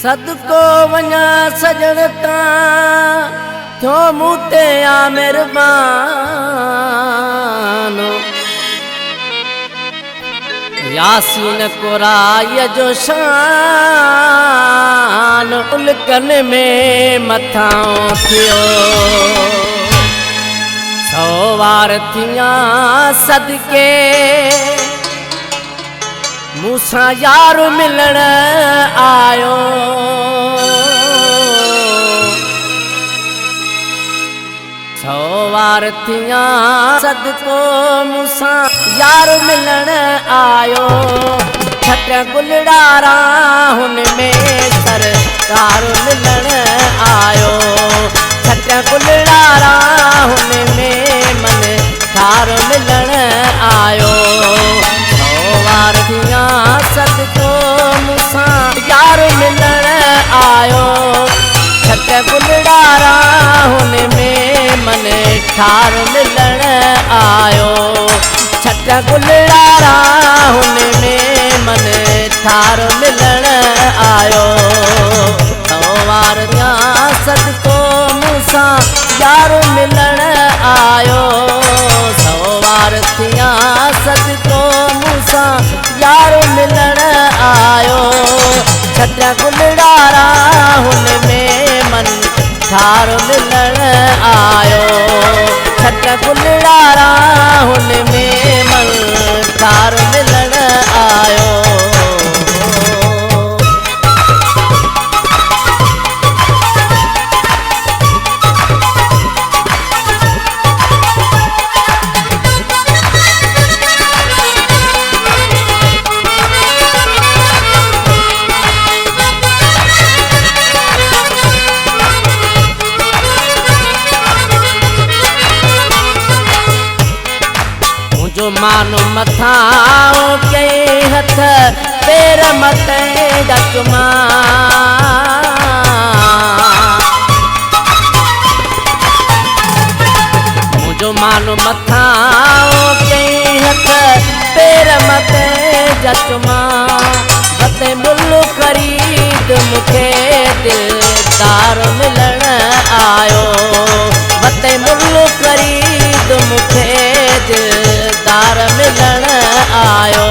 सदको वञा सजण तां थियो मूं ते आ मेहरबान। यासीन कुराय जो शान उल्कन में मथां थियो। सवार थियां सदके मूसां यार मिलण आयो। सवार थियां सदको मूसां यार मिलण आयो। छट गुलड़ारा हुन में सरकार मिलण आयो। छट गुलड़ारा हुन में मन ठार मिलण आयो। सवार थियां सदको मूसां यार मिलण आयो। छट गुलड़ारा हुन में मन ठार मिलण आयो। छट गुलड़ारा हुन में मन ठार मिलण आयो। सवार थियां सदको मूसां यार मिलण आयो। सवार थियां सदको मूसां यार मिलण आयो। छट गुलड़ारा हुन में मन ठार मिलण आयो। छट गुलड़ारा हुन में मन ठार मिलण आयो। जो मानो मथां के हथ पैर मत डकमा। जो मानो मथां के हथ पैर मत डकमा। बते मुल्ल खरीद मुखे दिलदार मिलण आयो। बते मुल्ल खरीद मुखे दिलदार मिलण आयो।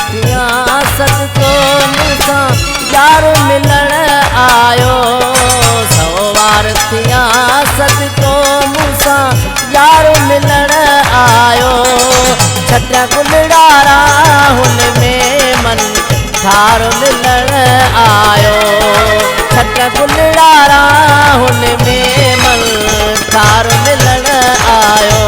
थियां सदको मूसां यार मिलण आयो। सवार थियां सदको मूसां यार मिलण आयो। छट गुलड़ारा हुन में मन ठार मिलण आयो। छट गुलड़ारा हुन में मन ठार मिलण आयो।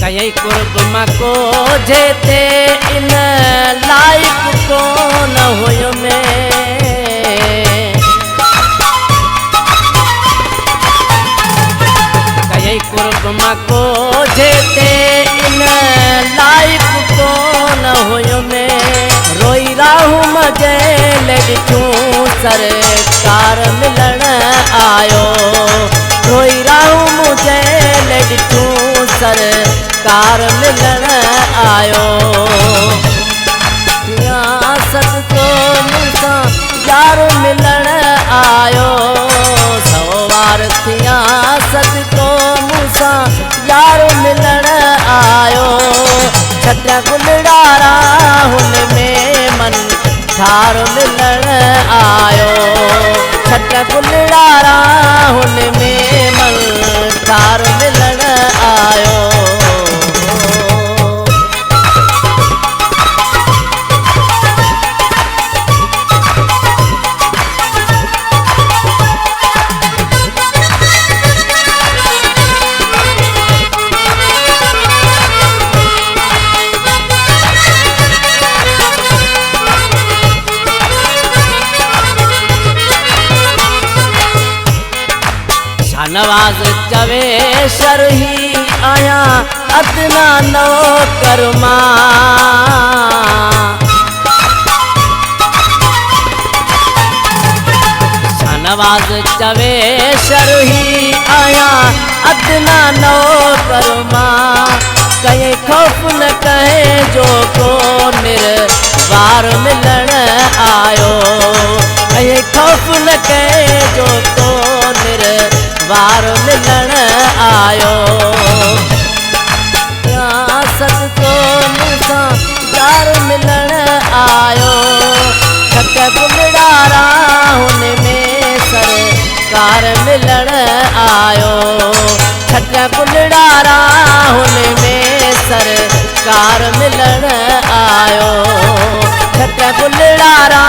कई कुर्ब मको जेते इन लाइक कोन हुयो में। कई कुर्ब मको जेते इन लाइक कोन हुयो में। रोई राहू मजे ॾिठूं सरकार मिलण आयो। रोई राहू मुझे ॾिठूं सरकार मिलण आयो। थियां सदको मूसां यार मिलण आयो। सवार थियां सदको मूसां यार मिलण आयो। छट गुलड़ारा हुन में मन ठार मिलण आयो। छट गुलड़ारा हुन में मन ठार मिलण आयो। शाहनवाज़ चवे शरही आया अदना नौकर मां। शाहनवाज़ चवे शरही आया अदना नौकर मां। कहीं खौफ न कहे जो को निर्वार मिलन आयो। कहीं खौफ न कहे जो को निर्वार मिलन आयो। सदको मूंसां यार मिलन आयो। छक पुलड़ारा हुन में सरकार मिलन आयो। छक पुलड़ारा हुन में सरकार मिलन आयो। छक पुलड़ारा